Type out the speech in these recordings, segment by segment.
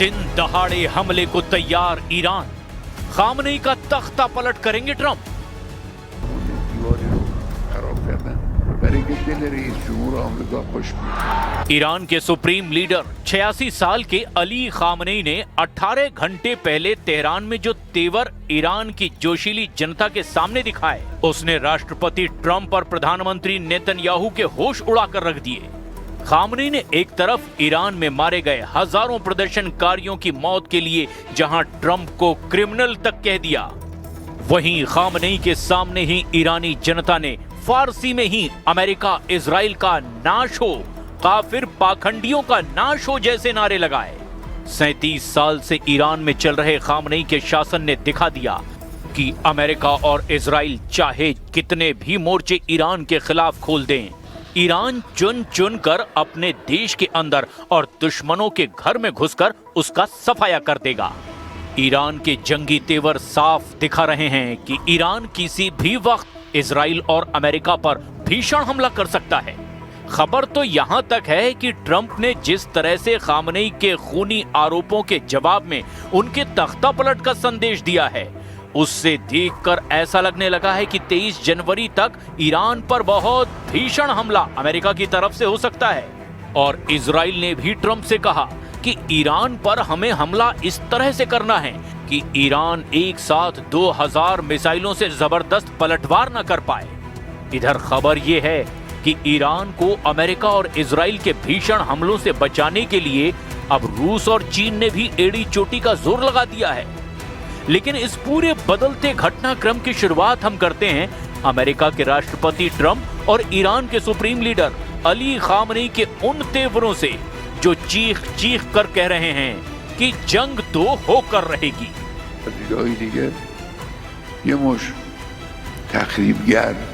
दिन दहाड़े हमले को तैयार ईरान, खामनेई का तख्ता पलट करेंगे ट्रंप। ईरान के सुप्रीम लीडर 86 साल के अली खामनेई ने 18 घंटे पहले तेहरान में जो तेवर ईरान की जोशीली जनता के सामने दिखाए, उसने राष्ट्रपति ट्रंप और प्रधानमंत्री नेतन्याहू के होश उड़ाकर रख दिए। खामनेई ने एक तरफ ईरान में मारे गए हजारों प्रदर्शनकारियों की मौत के लिए जहां ट्रंप को क्रिमिनल तक कह दिया, वहीं खामनेई के सामने ही ईरानी जनता ने फारसी में ही अमेरिका इजराइल का नाश हो, काफिर पाखंडियों का नाश हो जैसे नारे लगाए। 37 साल से ईरान में चल रहे खामनेई के शासन ने दिखा दिया कि अमेरिका और इजराइल चाहे कितने भी मोर्चे ईरान के खिलाफ खोल दें, ईरान चुन चुन कर अपने देश के अंदर और दुश्मनों के घर में घुसकर उसका सफाया कर देगा। ईरान के जंगी तेवर साफ दिखा रहे हैं कि ईरान किसी भी वक्त इजराइल और अमेरिका पर भीषण हमला कर सकता है। खबर तो यहां तक है कि ट्रंप ने जिस तरह से खामनेई के खूनी आरोपों के जवाब में उनके तख्ता पलट का संदेश दिया है, उससे देखकर ऐसा लगने लगा है कि 23 जनवरी तक ईरान पर बहुत भीषण हमला अमेरिका की तरफ से हो सकता है। और इजराइल ने भी ट्रंप से कहा कि ईरान पर हमें हमला इस तरह से करना है कि ईरान एक साथ 2000 मिसाइलों से जबरदस्त पलटवार न कर पाए। इधर खबर यह है कि ईरान को अमेरिका और इजराइल के भीषण हमलों से बचाने के लिए अब रूस और चीन ने भी एड़ी चोटी का जोर लगा दिया है। लेकिन इस पूरे बदलते घटनाक्रम की शुरुआत हम करते हैं अमेरिका के राष्ट्रपति ट्रंप और ईरान के सुप्रीम लीडर अली खामनेई के उन तेवरों से जो चीख चीख कर कह रहे हैं कि जंग तो होकर रहेगी। ये मुश तखरीबगर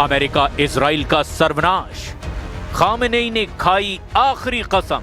अमेरिका इजराइल का सर्वनाश, खामनेई ने खाई आखिरी कसम।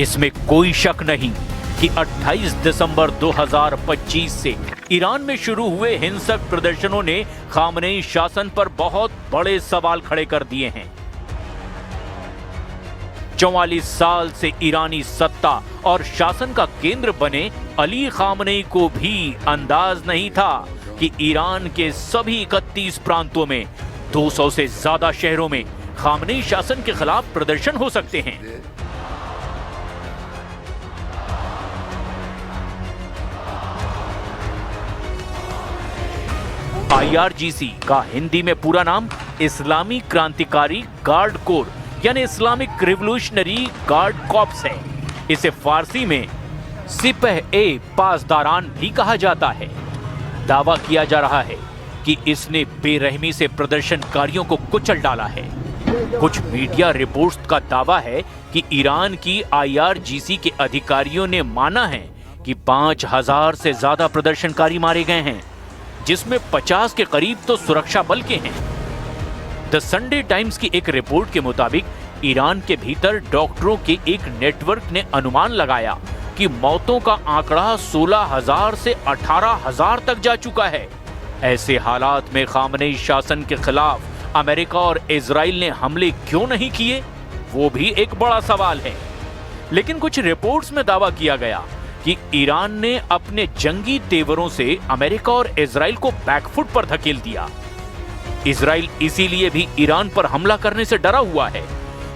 इसमें कोई शक नहीं कि 28 दिसंबर 2025 से ईरान में शुरू हुए हिंसक प्रदर्शनों ने खामनेई शासन पर बहुत बड़े सवाल खड़े कर दिए हैं। 44 साल से ईरानी सत्ता और शासन का केंद्र बने अली खामनेई को भी अंदाज नहीं था कि ईरान के सभी 31 प्रांतों में 200 से ज्यादा शहरों में खामनेई शासन के खिलाफ प्रदर्शन हो सकते हैं। IRGC का हिंदी में पूरा नाम इस्लामी क्रांतिकारी गार्ड कोर यानी इस्लामिक रिवोल्यूशनरी गार्ड कॉर्प्स है। इसे फारसी में सिपह-ए पासदारान भी कहा जाता है। दावा किया जा रहा है कि इसने बेरहमी से प्रदर्शनकारियों को कुचल डाला है। कुछ मीडिया रिपोर्ट्स का दावा है कि ईरान की IRGC के अधिकारियों ने माना है कि 5000 से ज्यादा प्रदर्शनकारी मारे गए हैं, जिसमें 50 के करीब तो सुरक्षा बल के हैं। द संडे टाइम्स की एक रिपोर्ट के मुताबिक ईरान के भीतर डॉक्टरों के एक नेटवर्क ने अनुमान लगाया कि मौतों का आंकड़ा 16,000 से 18,000 तक जा चुका है। ऐसे हालात में खामनेई शासन के खिलाफ अमेरिका और इजराइल ने हमले क्यों नहीं किए? वो भी एक बड़ा सवाल है। लेकिन कुछ रिपोर्ट्स में दावा किया गया कि ईरान ने अपने जंगी तेवरों से अमेरिका और इजराइल को बैकफुट पर धकेल दिया। इजराइल इसीलिए भी ईरान पर हमला करने से डरा हुआ है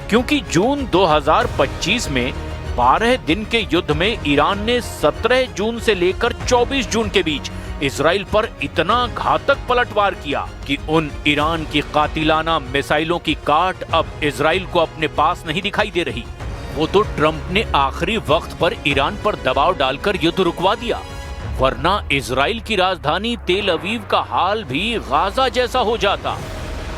क्योंकि जून 2025 में 12 दिन के युद्ध में ईरान ने 17 जून से लेकर 24 जून के बीच इजराइल पर इतना घातक पलटवार किया कि उन ईरान की कातिलाना मिसाइलों की काट अब इजराइल को अपने पास नहीं दिखाई दे रही। वो तो ट्रंप ने आखिरी वक्त पर ईरान पर दबाव डालकर युद्ध रुकवा दिया, वरना इजराइल की राजधानी तेल अवीव का हाल भी गाजा जैसा हो जाता।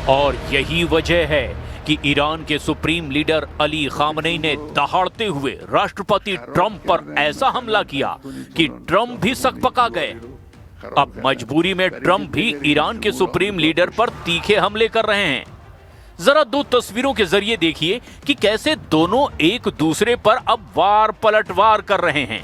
और यही वजह है कि ईरान के सुप्रीम लीडर अली खामनेई ने दहाड़ते हुए राष्ट्रपति ट्रंप पर ऐसा हमला किया कि ट्रंप भी सकपका गए। अब मजबूरी में ट्रंप भी ईरान के सुप्रीम लीडर पर तीखे हमले कर रहे हैं। जरा दो तस्वीरों के जरिए देखिए कि कैसे दोनों एक दूसरे पर अब वार पलटवार कर रहे हैं।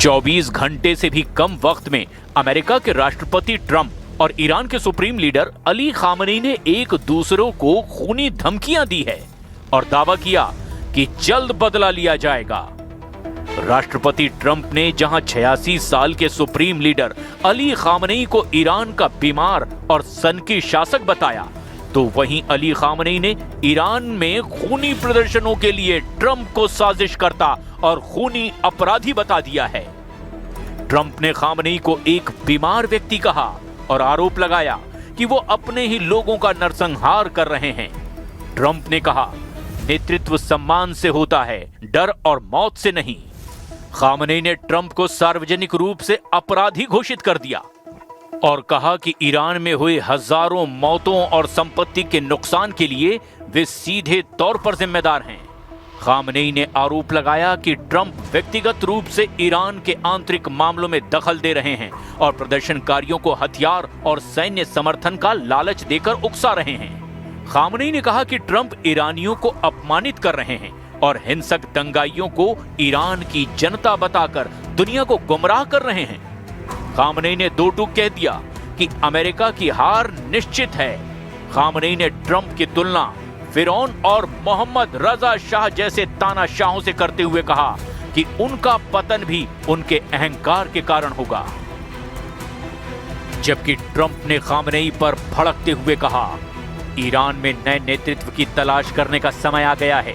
चौबीस घंटे से भी कम वक्त में अमेरिका के राष्ट्रपति ट्रंप और ईरान के सुप्रीम लीडर अली खामनेई ने एक दूसरों को खूनी धमकियां दी है और दावा किया कि जल्द बदला लिया जाएगा। राष्ट्रपति ट्रंप ने जहां 86 साल के सुप्रीम लीडर अली खामनेई को ईरान का बीमार और सनकी शासक बताया, तो वहीं अली खामनेई ने ईरान में खूनी प्रदर्शनों के लिए ट्रंप को साजिश करता और खूनी अपराधी बता दिया है। ट्रंप ने खामनेई को एक बीमार व्यक्ति कहा और आरोप लगाया कि वो अपने ही लोगों का नरसंहार कर रहे हैं। ट्रंप ने कहा, नेतृत्व सम्मान से होता है, डर और मौत से नहीं। खामनेई ने ट्रंप को सार्वजनिक रूप से अपराधी घोषित कर दिया और कहा कि ईरान में हुए हजारों मौतों और संपत्ति के नुकसान के लिए वे सीधे तौर पर जिम्मेदार हैं। खामनेई ने आरोप लगाया कि ट्रंप व्यक्तिगत रूप से ईरान के आंतरिक मामलों में दखल दे रहे हैं और प्रदर्शनकारियों को हथियार और सैन्य समर्थन का लालच देकर उकसा रहे हैं। खामनेई ने कहा कि ट्रंप ईरानियों को अपमानित कर रहे हैं और हिंसक दंगाइयों को ईरान की जनता बताकर दुनिया को गुमराह कर रहे हैं। खामनेई ने दो टूक कह दिया कि अमेरिका की हार निश्चित है। खामनेई ने ट्रंप की तुलना फिरौन और मोहम्मद रजा शाह जैसे तानाशाहों से करते हुए कहा कि उनका पतन भी उनके अहंकार के कारण होगा। जबकि ट्रंप ने खामनेई पर भड़कते हुए कहा, ईरान में नए नेतृत्व की तलाश करने का समय आ गया है।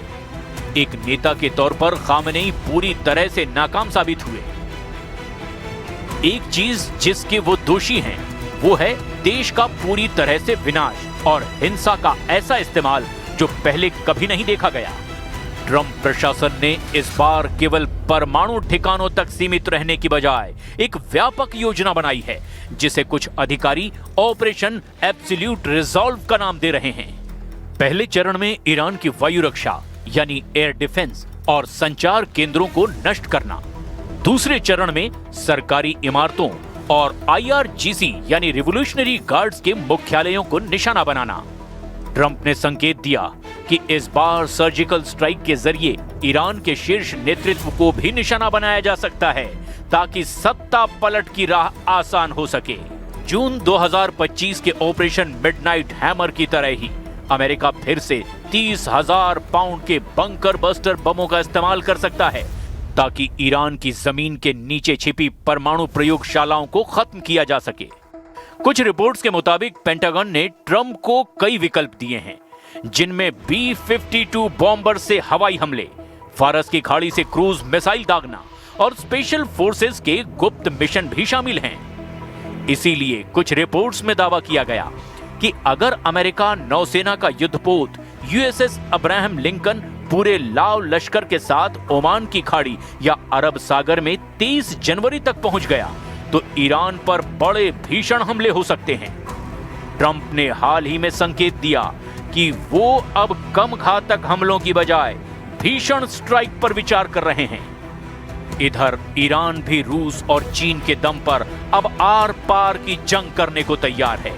एक नेता के तौर पर खामनेई पूरी तरह से नाकाम साबित हुए। एक चीज जिसके वो दोषी हैं, वो है देश का पूरी तरह से विनाश और हिंसा का ऐसा इस्तेमाल जो पहले कभी नहीं देखा गया। ट्रंप प्रशासन ने इस बार केवल परमाणु ठिकानों तक सीमित रहने की बजाय एक व्यापक योजना बनाई है, जिसे कुछ अधिकारी ऑपरेशन एब्सोल्यूट रिजॉल्व का नाम दे रहे हैं। पहले चरण में ईरान की वायु रक्षा यानी एयर डिफेंस और संचार केंद्रों को नष्ट करना, दूसरे चरण में सरकारी इमारतों और IRGC यानी रिवोल्यूशनरी गार्ड्स के मुख्यालयों को निशाना बनाना। ट्रंप ने संकेत दिया कि इस बार सर्जिकल स्ट्राइक के जरिए ईरान के शीर्ष नेतृत्व को भी निशाना बनाया जा सकता है ताकि सत्ता पलट की राह आसान हो सके। जून 2025 के ऑपरेशन मिडनाइट हैमर की तरह ही अमेरिका फिर से 30,000 पाउंड के बंकर बस्टर बमों का इस्तेमाल कर सकता है ताकि ईरान की जमीन के नीचे छिपी परमाणु प्रयोगशालाओं को खत्म किया जा सके। कुछ रिपोर्ट्स के मुताबिक पेंटागन ने ट्रंप को कई विकल्प दिए हैं, जिनमें B-52 बॉम्बर से हवाई हमले, फारस की खाड़ी से क्रूज मिसाइल दागना और स्पेशल फोर्सेस के गुप्त मिशन भी शामिल हैं। इसीलिए कुछ रिपोर्ट्स में दावा किया गया कि अगर अमेरिका नौसेना का युद्धपोत USS अब्राहम लिंकन पूरे लाव लश्कर के साथ ओमान की खाड़ी या अरब सागर में 23 जनवरी तक पहुंच गया तो ईरान पर बड़े भीषण हमले हो सकते हैं। ट्रंप ने हाल ही में संकेत दिया कि वो अब कम घातक हमलों की बजाय भीषण स्ट्राइक पर विचार कर रहे हैं। इधर ईरान भी रूस और चीन के दम पर अब आर पार की जंग करने को तैयार है।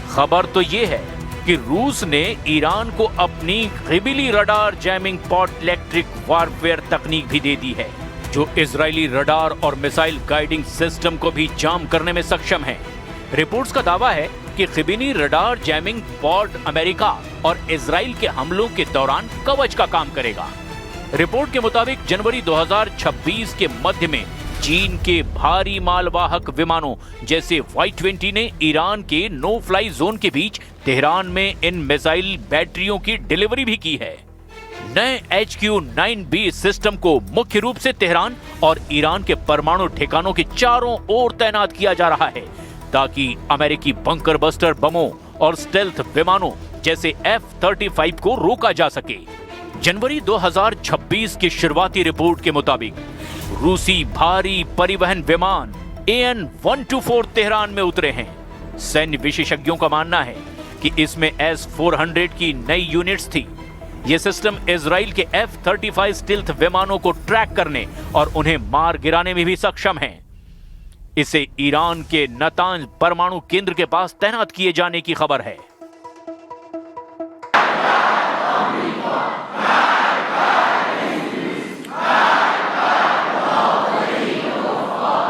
खबर तो ये है कि रूस ने ईरान को अपनी Ghibli radar jamming pot electric warfare तकनीक भी दे दी है, जो इजरायली रडार और मिसाइल गाइडिंग सिस्टम को भी जाम करने में सक्षम है। रिपोर्ट्स का दावा है कि Ghibli radar jamming pod America और इजराइल के हमलों के दौरान कवच का काम करेगा। रिपोर्ट के मुताबिक जनवरी 2026 के मध्य में चीन के भारी मालवाहक विमानों जैसे Y-20 ने ईरान के नो फ्लाई जोन के बीच तेहरान में इन मिसाइल बैटरियों की डिलीवरी भी की है। नए HQ-9B सिस्टम को मुख्य रूप से तेहरान और ईरान के परमाणु ठिकानों के चारों ओर तैनात किया जा रहा है, ताकि अमेरिकी बंकर बस्टर बमों और स्टेल्थ विमानों जैसे F-35 को रोका जा सके। जनवरी 2026 की शुरुआती रिपोर्ट के मुताबिक रूसी भारी परिवहन विमान AN-124 तेहरान में उतरे हैं। सैन्य विशेषज्ञों का मानना है कि इसमें S-400 की नई यूनिट्स थी। यह सिस्टम इजराइल के F-35 स्टील्थ विमानों को ट्रैक करने और उन्हें मार गिराने में भी सक्षम है। इसे ईरान के नतांज परमाणु केंद्र के पास तैनात किए जाने की खबर है।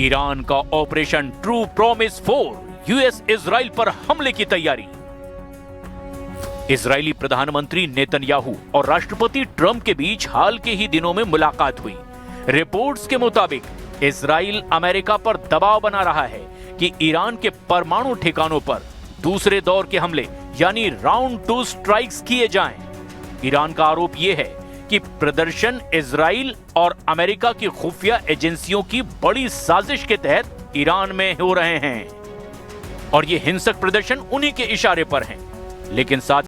ईरान का operation true promise 4 US Israel पर हमले की तैयारी। इजरायली प्रधानमंत्री नेतन्याहू और राष्ट्रपति ट्रंप के बीच हाल के ही दिनों में मुलाकात हुई। रिपोर्ट्स के मुताबिक इजराइल अमेरिका पर दबाव बना रहा है कि ईरान के परमाणु ठिकानों पर दूसरे दौर के हमले यानी राउंड 2 स्ट्राइक्स किए जाएं। ईरान का आरोप यह है कि प्रदर्शन इजराइल और अमेरिका की खुफिया एजेंसियों की बड़ी साजिश के तहत ईरान में हो रहे हैं और ये हिंसक प्रदर्शन उन्हीं के इशारे पर हैं। लेकिन साथ